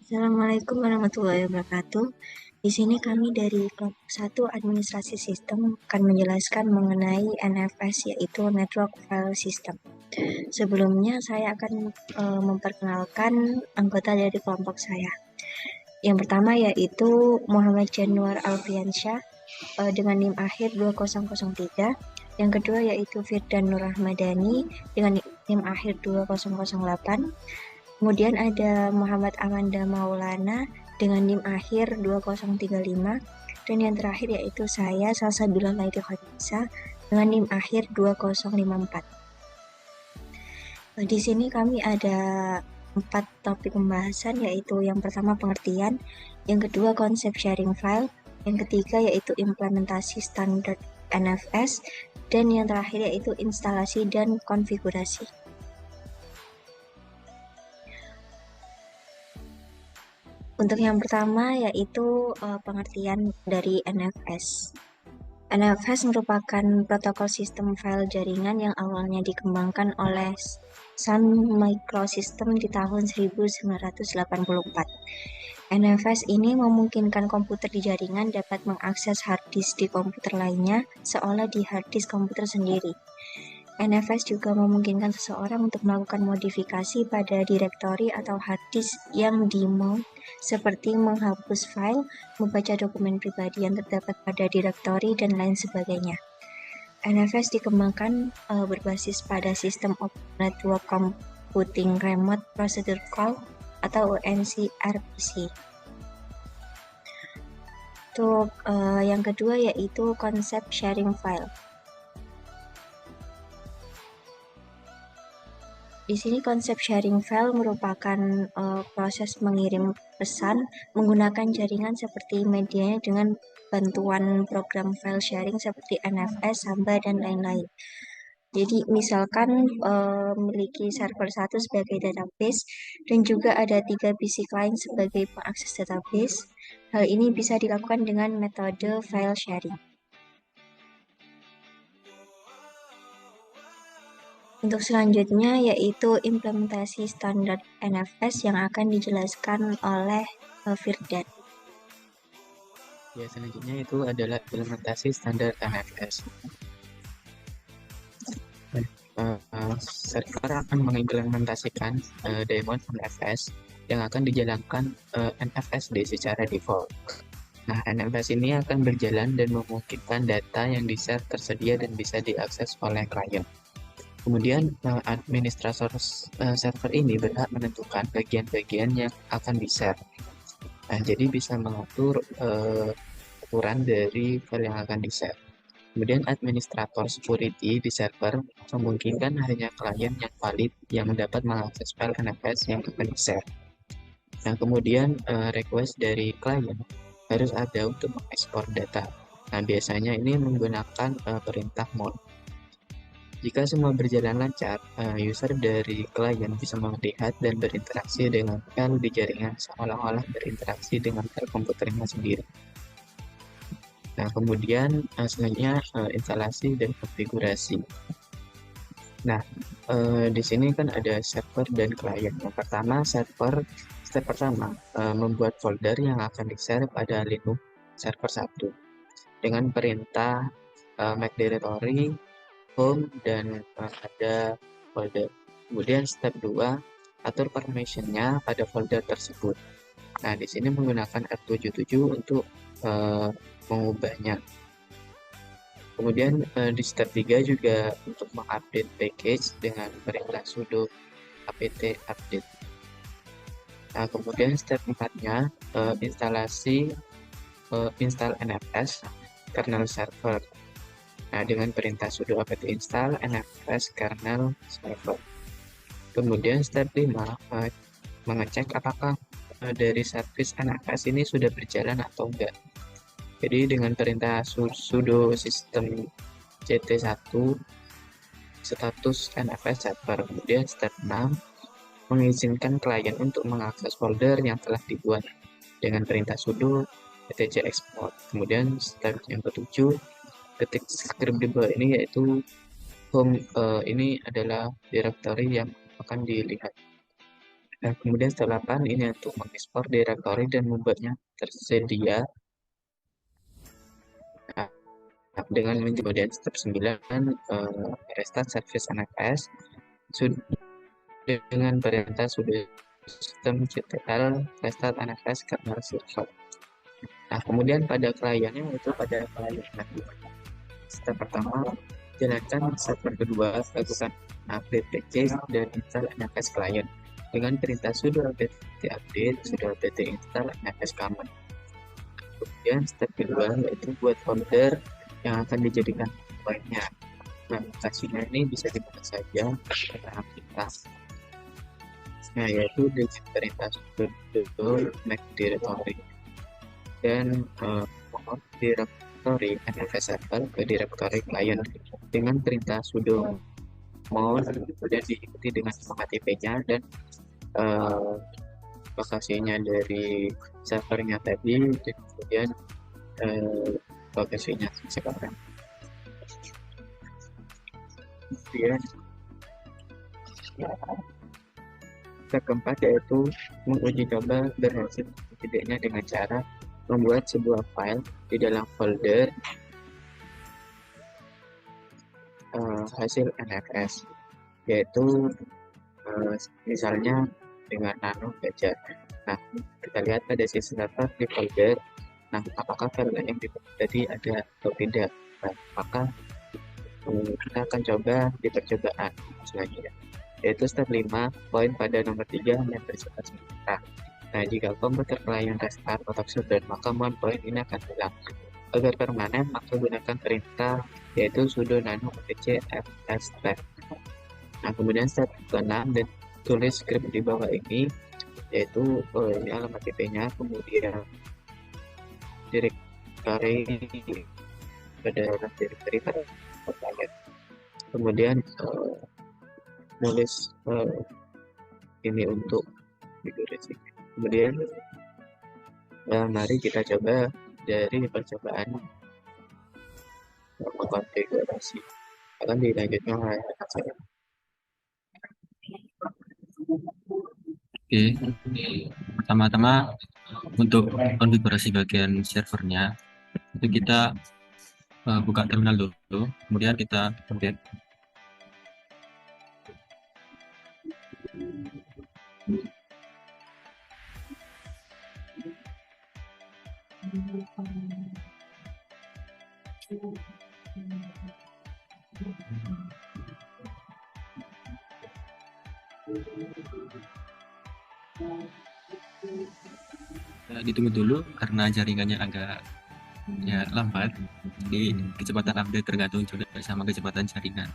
Assalamualaikum warahmatullahi wabarakatuh. Di sini kami dari kelompok 1 Administrasi Sistem akan menjelaskan mengenai NFS, yaitu Network File System. Sebelumnya saya akan memperkenalkan anggota dari kelompok saya. Yang pertama yaitu Muhammad Januar Alfiansyah dengan NIM akhir 2003. Yang kedua yaitu Firdan Nur Ahmadani dengan NIM akhir 2008. Kemudian ada Muhammad Amanda Maulana dengan NIM akhir 2035. Dan yang terakhir yaitu saya, Salsabila Laiti Khadisa, dengan NIM akhir 2054. Di sini kami ada 4 topik pembahasan, yaitu yang pertama pengertian, yang kedua konsep sharing file, yang ketiga yaitu implementasi standar NFS, dan yang terakhir yaitu instalasi dan konfigurasi. Untuk yang pertama yaitu pengertian dari NFS. NFS merupakan protokol sistem file jaringan yang awalnya dikembangkan oleh Sun Microsystem di tahun 1984. NFS ini memungkinkan komputer di jaringan dapat mengakses harddisk di komputer lainnya seolah di harddisk komputer sendiri. NFS juga memungkinkan seseorang untuk melakukan modifikasi pada direktori atau harddisk yang di-mount, seperti menghapus file, membaca dokumen pribadi yang terdapat pada direktori, dan lain sebagainya. NFS dikembangkan berbasis pada sistem Open Network Computing Remote Procedure Call atau ONCRPC. Untuk yang kedua yaitu konsep sharing file. Di sini konsep sharing file merupakan proses mengirim pesan menggunakan jaringan seperti medianya dengan bantuan program file sharing seperti NFS, Samba, dan lain-lain. Jadi misalkan memiliki server 1 sebagai database dan juga ada 3 PC client sebagai pengakses database. Hal ini bisa dilakukan dengan metode file sharing. Untuk selanjutnya yaitu implementasi standar NFS yang akan dijelaskan oleh Firdan. Ya, selanjutnya itu adalah implementasi standar NFS. Server akan mengimplementasikan daemon NFS yang akan dijalankan NFSD secara default. Nah, NFS ini akan berjalan dan memungkinkan data yang di-share tersedia dan bisa diakses oleh klien. Kemudian administrator server ini berhak menentukan bagian-bagian yang akan di-share. Nah, jadi bisa mengatur ukuran dari file yang akan di-share. Kemudian administrator security di server memungkinkan hanya klien yang valid yang dapat mengakses file NFS yang akan di-share. Nah, kemudian request dari klien harus ada untuk mengekspor data. Nah, biasanya ini menggunakan perintah mount. Jika semua berjalan lancar, user dari klien bisa melihat dan berinteraksi dengan file di jaringan seolah-olah berinteraksi dengan file komputernya sendiri. Nah, kemudian selanjutnya instalasi dan konfigurasi. Nah, di sini kan ada server dan klien. Yang pertama, step pertama, membuat folder yang akan di-share pada Linux server 1 dengan perintah make directory, home, dan ada folder. Kemudian step 2, atur permission-nya pada folder tersebut. Nah, di sini menggunakan F77 untuk mengubahnya. Kemudian di step 3 juga untuk mengupdate package dengan perintah sudo apt update. Nah, kemudian step 4-nya install NFS kernel server. Nah, dengan perintah sudo apt install NFS kernel server. Kemudian step 5 mengecek apakah dari service NFS ini sudah berjalan atau enggak. Jadi dengan perintah sudo system ct1 status NFS server. Kemudian step 6 mengizinkan klien untuk mengakses folder yang telah dibuat dengan perintah sudo etc export. Kemudian step yang ketujuh, ketik script di bawah ini yaitu home, ini adalah directory yang akan dilihat. Nah, kemudian step 8 ini untuk mengekspor directory dan membuatnya tersedia. Nah, dengan kemudian step 9 restart service NFS dengan perintah sudo system ctl restart NFS kernel server. Nah, kemudian pada kliennya itu pada klien step pertama jalankan server kedua, lakukan update patches dan install NFS client dengan perintah sudo apt update sudo apt install NFS command. Kemudian step kedua yaitu buat folder yang akan dijadikan file-nya. Nah, lokasinya ini bisa di mana saja pada kita. Nah, yaitu dengan perintah sudo make directory dan directory NFS server ke directory client dengan perintah sudo mount, kemudian diikuti dengan nama IP-nya dan lokasinya dari servernya tadi, dan kemudian lokasinya sekarang. Kemudian step keempat yaitu menguji coba berhasil tidaknya dengan cara membuat sebuah file di dalam folder hasil NFS, yaitu misalnya dengan nano gajah. Nah, kita lihat pada sisi server di folder. Nah, apakah file yang tadi ada atau tidak? Nah, maka kita akan coba di percobaan selanjutnya, yaitu step 5, poin pada nomor 3 yang bersifat sementara. Nah, jika komputer klien restart atau shutdown, maka poin ini akan hilang. Agar permanen, maka gunakan perintah yaitu sudo nano etc fstab. Nah, kemudian step ke-6 dan tulis script di bawah ini, yaitu ini alamat IP-nya, kemudian directory pada directory pada client. Kemudian nulis ini untuk durasi. Kemudian mari kita coba dari percobaan konfigurasi. Akan dilanjutkan oleh rekan saya. Oke, pertama-tama untuk konfigurasi bagian servernya itu kita buka terminal dulu, kemudian kita update. Ditunggu dulu karena jaringannya agak lambat, jadi kecepatan update tergantung juga sama kecepatan jaringan.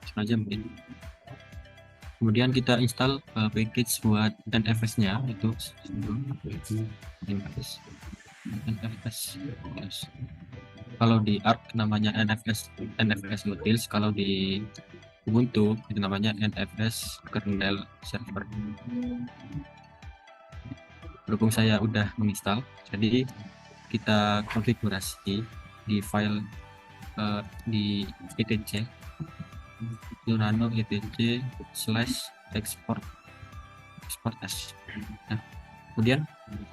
Sengaja mungkin. Kemudian kita install package buat NFS-nya, itu NFS. Kalau di ARC namanya NFS utils, kalau di Ubuntu itu namanya NFS kernel server. Berhubung saya udah menginstal, jadi kita konfigurasi di file di etc nano etc /export s. Nah, kemudian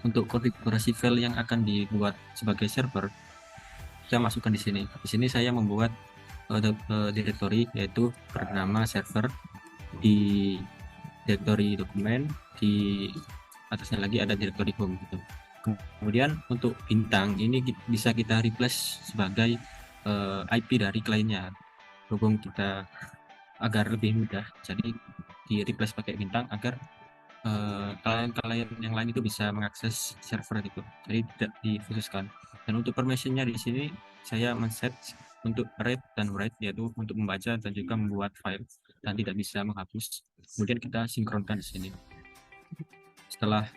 untuk konfigurasi file yang akan dibuat sebagai server, saya masukkan di sini. Di sini saya membuat directory yaitu bernama server, di directory dokumen, di atasnya lagi ada directory home gitu. Kemudian untuk bintang ini bisa kita replace sebagai IP dari kliennya. Berhubung kita agar lebih mudah, jadi di replace pakai bintang agar klien-klien yang lain itu bisa mengakses server itu, jadi tidak dikhususkan. Dan untuk permissionnya di sini saya men-set untuk read dan write, yaitu untuk membaca dan juga membuat file dan tidak bisa menghapus. Kemudian kita sinkronkan di sini. Setelah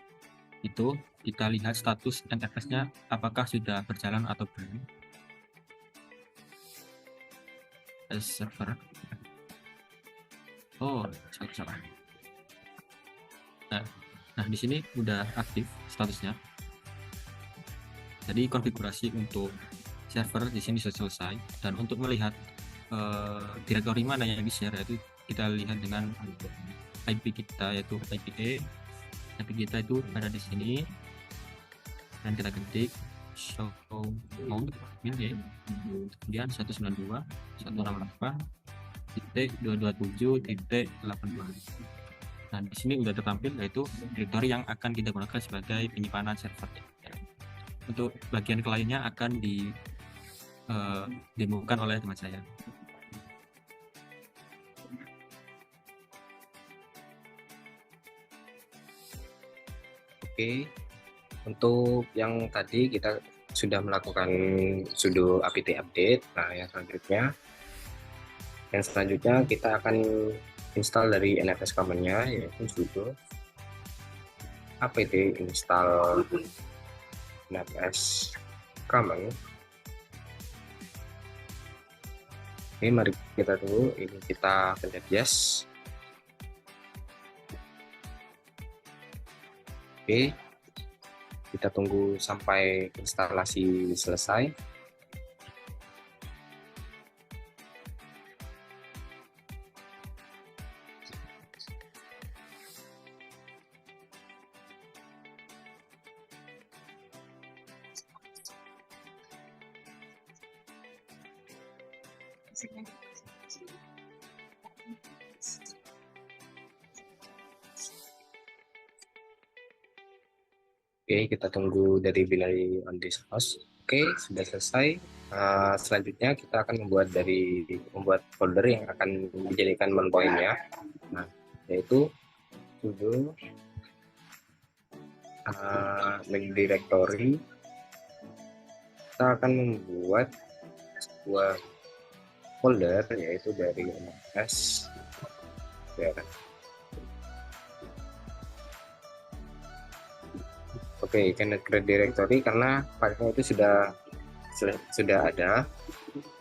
itu kita lihat status NFS-nya apakah sudah berjalan atau belum. Server. Oh, salah. Nah, di sini udah aktif statusnya. Jadi konfigurasi untuk server di sini sudah selesai. Dan untuk melihat direktori mana yang di-share, yaitu kita lihat dengan IP kita, yaitu IP kita itu ada di sini. Dan kita ketik show mount min, kemudian 192.168.227.82. Nah, di sini udah tertampil yaitu direktori yang akan kita gunakan sebagai penyimpanan server. Untuk bagian kliennya akan didemokan oleh teman saya. Oke, untuk yang tadi kita sudah melakukan sudo apt update. Nah, yang selanjutnya kita akan install dari NFS command-nya, yaitu sudo apt install NFS command. Oke, mari kita tunggu. Ini kita pencet yes. Oke, kita tunggu sampai instalasi selesai. Oke, kita tunggu dari binary on this host. Oke, sudah selesai. Selanjutnya kita akan membuat folder yang akan dijadikan main point-nya. Nah, yaitu sudo main directory. Kita akan membuat sebuah folder yaitu dari NFS. Oke, cannot create directory karena filenya itu sudah ada.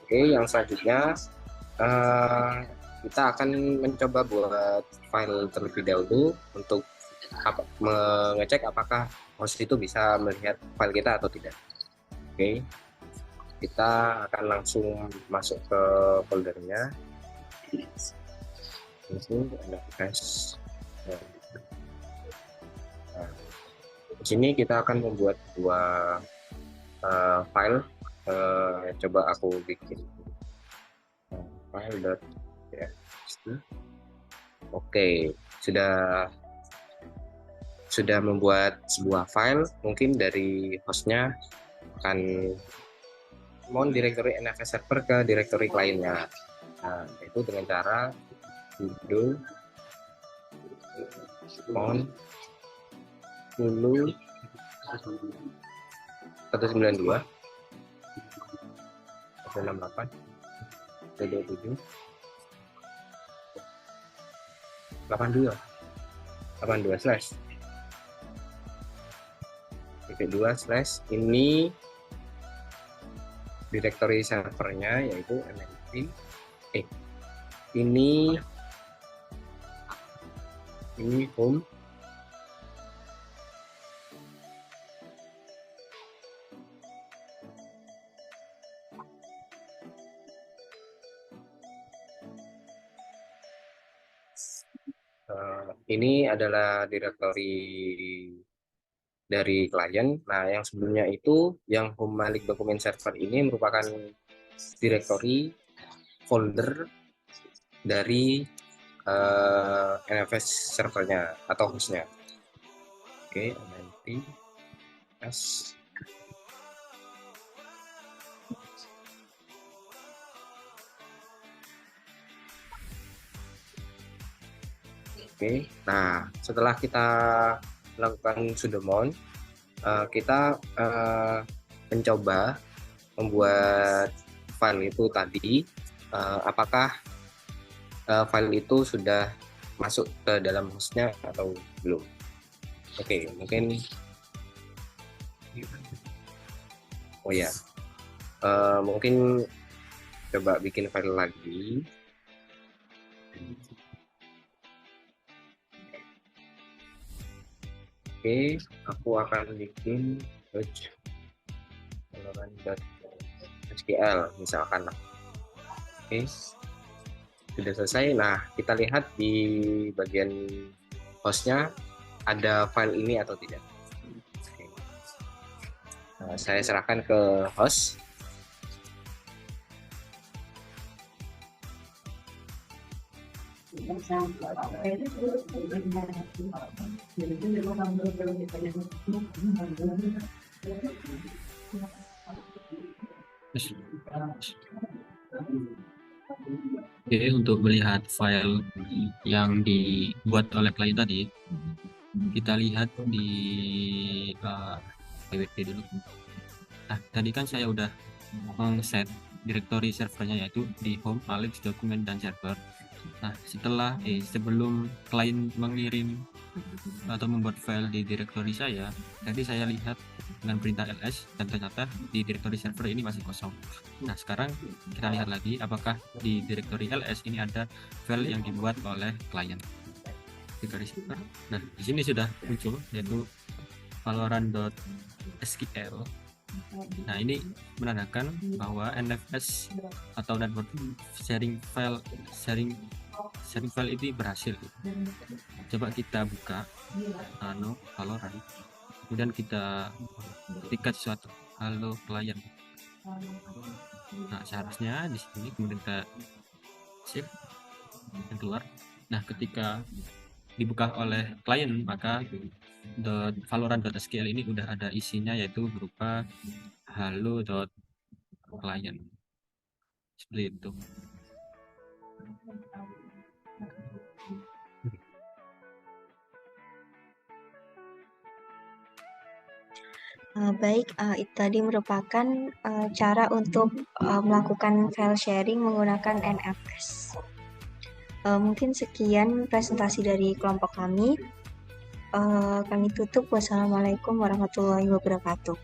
Oke, yang selanjutnya kita akan mencoba buat file terlebih dahulu untuk mengecek apakah host itu bisa melihat file kita atau tidak. Oke, kita akan langsung masuk ke foldernya. Ini NFS. Di sini kita akan membuat dua file. Coba aku bikin file.txt. Oke, sudah membuat sebuah file. Mungkin dari hostnya akan mount directory NFS server ke directory kliennya. Nah, itu dengan cara sudo mount dulu 192 168 127 82 slash ini directory servernya yaitu mnt ini home. Ini adalah directory dari klien. Nah, yang sebelumnya itu yang home Malik dokumen server ini merupakan directory folder dari NFS servernya atau hostnya. Oke, nanti S. Oke, nah setelah kita lakukan sudo mount, kita mencoba membuat file itu tadi, apakah file itu sudah masuk ke dalam hostnya atau belum. Oke, mungkin mungkin coba bikin file lagi. Oke, aku akan bikin page valorant.sql misalkan. Oke, sudah selesai. Nah, kita lihat di bagian hostnya ada file ini atau tidak. Oke. Nah, saya serahkan ke host. Oke, untuk melihat file yang dibuat oleh klien tadi, kita lihat di PWD dulu. Nah, tadi kan saya udah meng-set directory servernya, yaitu di home, Alex, dokumen, dan server. Nah, sebelum klien mengirim atau membuat file di directory saya, tadi saya lihat dengan perintah ls dan ternyata di directory server ini masih kosong. Nah, sekarang kita lihat lagi apakah di directory ls ini ada file yang dibuat oleh klien. Directory server. Nah, di sini sudah muncul yaitu valorant.sql. Nah, ini menandakan bahwa NFS atau network sharing file ini berhasil. Coba kita buka Valorant, kemudian kita ketikkan sesuatu, halo klien. Nah, seharusnya di sini kemudian kita save dan keluar. Nah, ketika dibuka oleh klien, maka valorant.sql ini udah ada isinya, yaitu berupa halo.client seperti itu. Baik, itu tadi merupakan cara untuk melakukan file sharing menggunakan NFS. Mungkin sekian presentasi dari kelompok kami. Kami tutup. Wassalamualaikum warahmatullahi wabarakatuh.